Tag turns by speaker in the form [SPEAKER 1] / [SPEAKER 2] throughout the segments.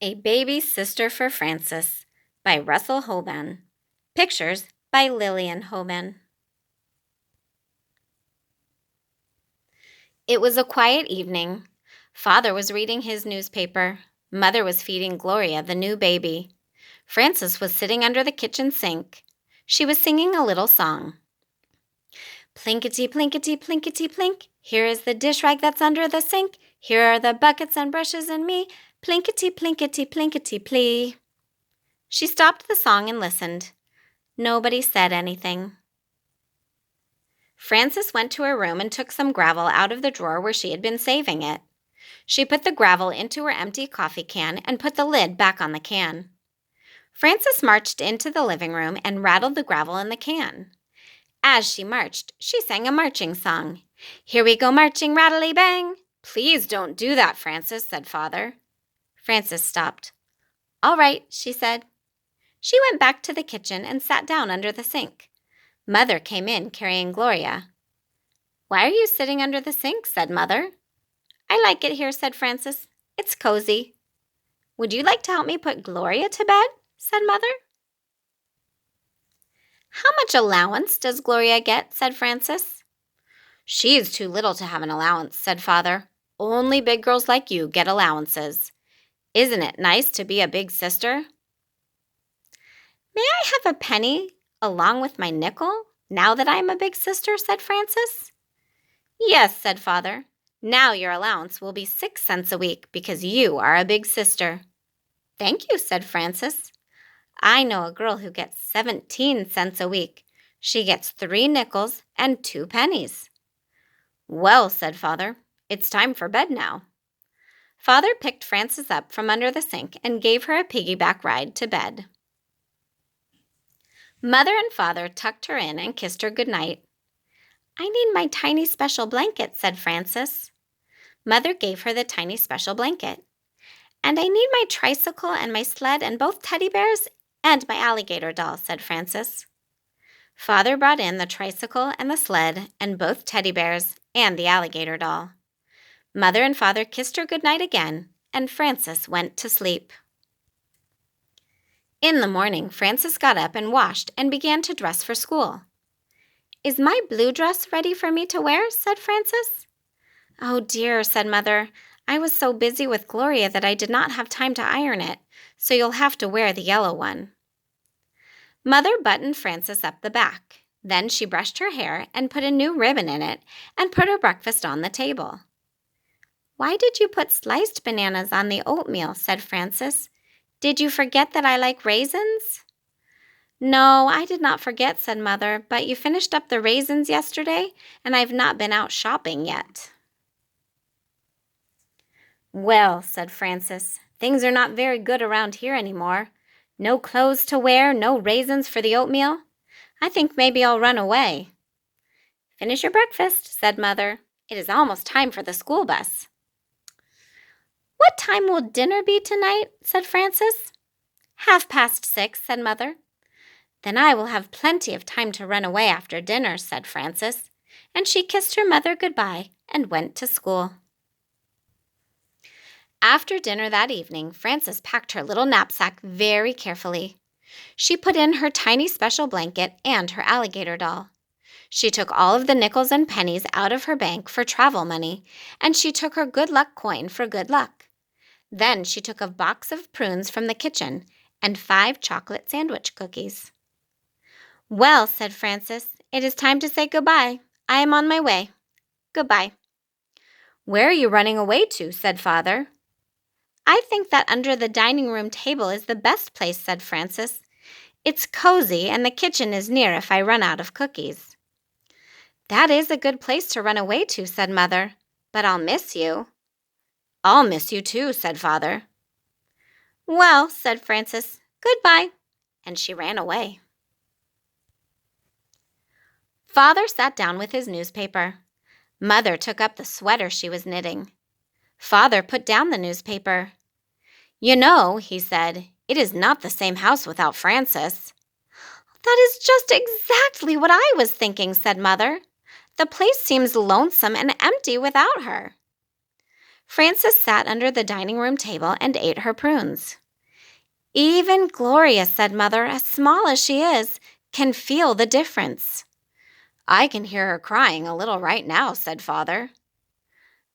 [SPEAKER 1] A Baby Sister for Frances by Russell Hoban. Pictures by Lillian Hoban. It was a quiet evening. Father was reading his newspaper. Mother was feeding Gloria, the new baby. Frances was sitting under the kitchen sink. She was singing a little song. Plinkety, plinkety, plinkety, plink. Here is the dish rag that's under the sink. Here are the buckets and brushes and me. Plinkety, plinkety, plinkety, plee. She stopped the song and listened. Nobody said anything. Frances went to her room and took some gravel out of the drawer where she had been saving it. She put the gravel into her empty coffee can and put the lid back on the can. Frances marched into the living room and rattled the gravel in the can. As she marched, she sang a marching song. Here we go marching, rattly-bang. Please don't do that, Frances, said Father. Frances stopped. All right, she said. She went back to the kitchen and sat down under the sink. Mother came in carrying Gloria. Why are you sitting under the sink? Said Mother. I like it here, said Frances. It's cozy. Would you like to help me put Gloria to bed? Said Mother. How much allowance does Gloria get? Said Frances. She's too little to have an allowance, said Father. Only big girls like you get allowances. Isn't it nice to be a big sister? May I have a penny along with my nickel, now that I am a big sister? Said Frances. Yes, said Father. Now your allowance will be 6 cents a week because you are a big sister. Thank you, said Frances. I know a girl who gets 17 cents a week. She gets 3 nickels and 2 pennies. Well, said Father, it's time for bed now. Father picked Frances up from under the sink and gave her a piggyback ride to bed. Mother and Father tucked her in and kissed her goodnight. I need my tiny special blanket, said Frances. Mother gave her the tiny special blanket. And I need my tricycle and my sled and both teddy bears and my alligator doll, said Frances. Father brought in the tricycle and the sled and both teddy bears and the alligator doll. Mother and Father kissed her goodnight again, and Frances went to sleep. In the morning, Frances got up and washed and began to dress for school. Is my blue dress ready for me to wear? Said Frances. Oh dear, said Mother. I was so busy with Gloria that I did not have time to iron it, so you'll have to wear the yellow one. Mother buttoned Frances up the back. Then she brushed her hair and put a new ribbon in it and put her breakfast on the table. Why did you put sliced bananas on the oatmeal? Said Frances. Did you forget that I like raisins? No, I did not forget, said Mother, but you finished up the raisins yesterday, and I've not been out shopping yet. Well, said Frances, things are not very good around here anymore. No clothes to wear, no raisins for the oatmeal. I think maybe I'll run away. Finish your breakfast, said Mother. It is almost time for the school bus. What time will dinner be tonight? Said Frances. 6:30, said Mother. Then I will have plenty of time to run away after dinner, said Frances, and she kissed her mother goodbye and went to school. After dinner that evening, Frances packed her little knapsack very carefully. She put in her tiny special blanket and her alligator doll. She took all of the nickels and pennies out of her bank for travel money, and she took her good luck coin for good luck. Then she took a box of prunes from the kitchen and 5 chocolate sandwich cookies. Well, said Frances, it is time to say goodbye. I am on my way. Goodbye. Where are you running away to? Said Father. I think that under the dining room table is the best place, said Frances. It's cozy and the kitchen is near if I run out of cookies. That is a good place to run away to, said Mother, but I'll miss you. I'll miss you too, said Father. Well, said Frances, goodbye, and she ran away. Father sat down with his newspaper. Mother took up the sweater she was knitting. Father put down the newspaper. You know, he said, it is not the same house without Frances. That is just exactly what I was thinking, said Mother. The place seems lonesome and empty without her. Frances sat under the dining room table and ate her prunes. Even Gloria, said Mother, as small as she is, can feel the difference. I can hear her crying a little right now, said Father.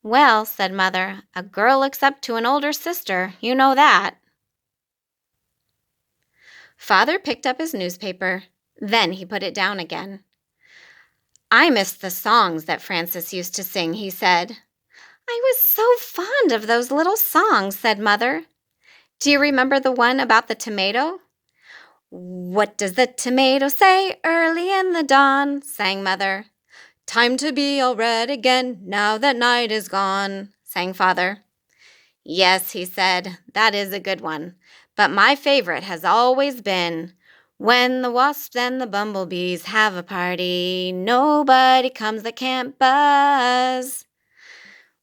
[SPEAKER 1] Well, said Mother, a girl looks up to an older sister, you know that. Father picked up his newspaper. Then he put it down again. I miss the songs that Frances used to sing, he said. I was so fond of those little songs, said Mother. Do you remember the one about the tomato? What does the tomato say early in the dawn? Sang Mother. Time to be all red again, now that night is gone, sang Father. Yes, he said, that is a good one. But my favorite has always been, when the wasps and the bumblebees have a party, nobody comes that can't buzz.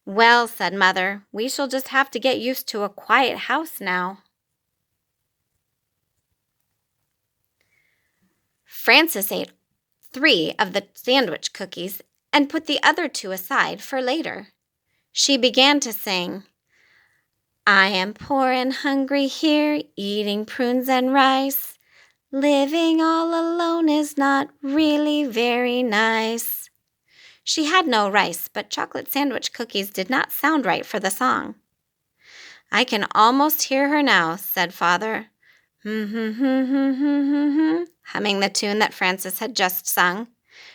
[SPEAKER 1] Well, said Mother, we shall just have to get used to a quiet house now. Frances ate 3 of the sandwich cookies and put the other 2 aside for later. She began to sing, I am poor and hungry here, eating prunes and rice. Living all alone is not really very nice. She had no rice, but chocolate sandwich cookies did not sound right for the song. I can almost hear her now, said Father. Humming the tune that Frances had just sung.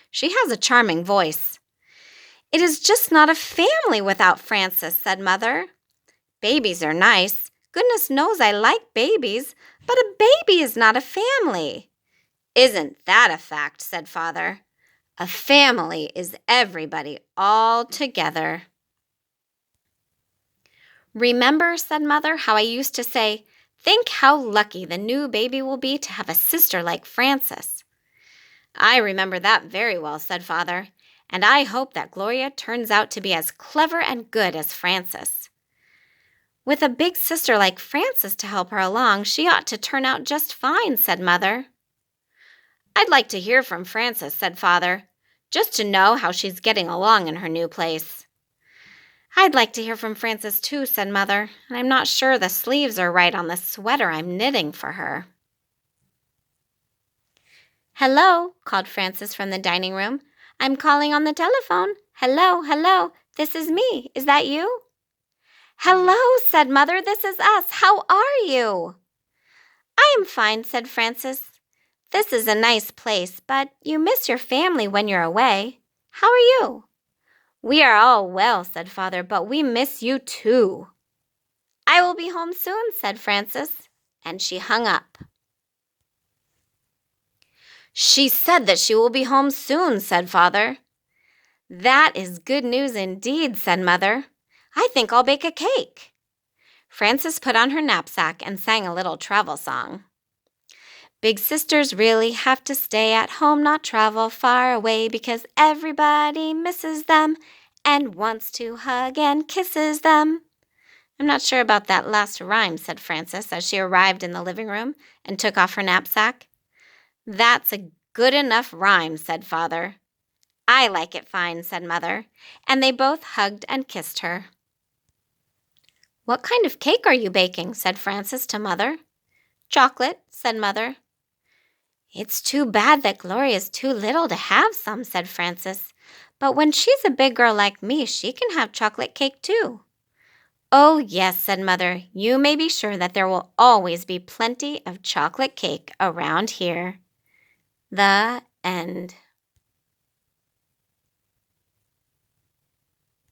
[SPEAKER 1] She has a charming voice. It is just not a family without Frances, said Mother. Babies are nice. Goodness knows I like babies, but a baby is not a family. Isn't that a fact, said Father. A family is everybody all together. Remember, said Mother, how I used to say, think how lucky the new baby will be to have a sister like Frances. I remember that very well, said Father, and I hope that Gloria turns out to be as clever and good as Frances. With a big sister like Frances to help her along, she ought to turn out just fine, said Mother. I'd like to hear from Frances, said Father, just to know how she's getting along in her new place. I'd like to hear from Frances too, said Mother, and I'm not sure the sleeves are right on the sweater I'm knitting for her. Hello, called Frances from the dining room. I'm calling on the telephone. Hello, this is me. Is that you? Hello, said Mother, this is us. How are you? I am fine, said Frances. This is a nice place, but you miss your family when you're away. How are you? We are all well, said Father, but we miss you too. I will be home soon, said Frances, and she hung up. She said that she will be home soon, said Father. That is good news indeed, said Mother. I think I'll bake a cake. Frances put on her knapsack and sang a little travel song. Big sisters really have to stay at home, not travel far away, because everybody misses them and wants to hug and kisses them. I'm not sure about that last rhyme, said Frances as she arrived in the living room and took off her knapsack. That's a good enough rhyme, said Father. I like it fine, said Mother, and they both hugged and kissed her. What kind of cake are you baking? Said Frances to Mother. Chocolate, said Mother. It's too bad that Gloria's too little to have some, said Frances. But when she's a big girl like me, she can have chocolate cake too. Oh, yes, said Mother. You may be sure that there will always be plenty of chocolate cake around here. The end.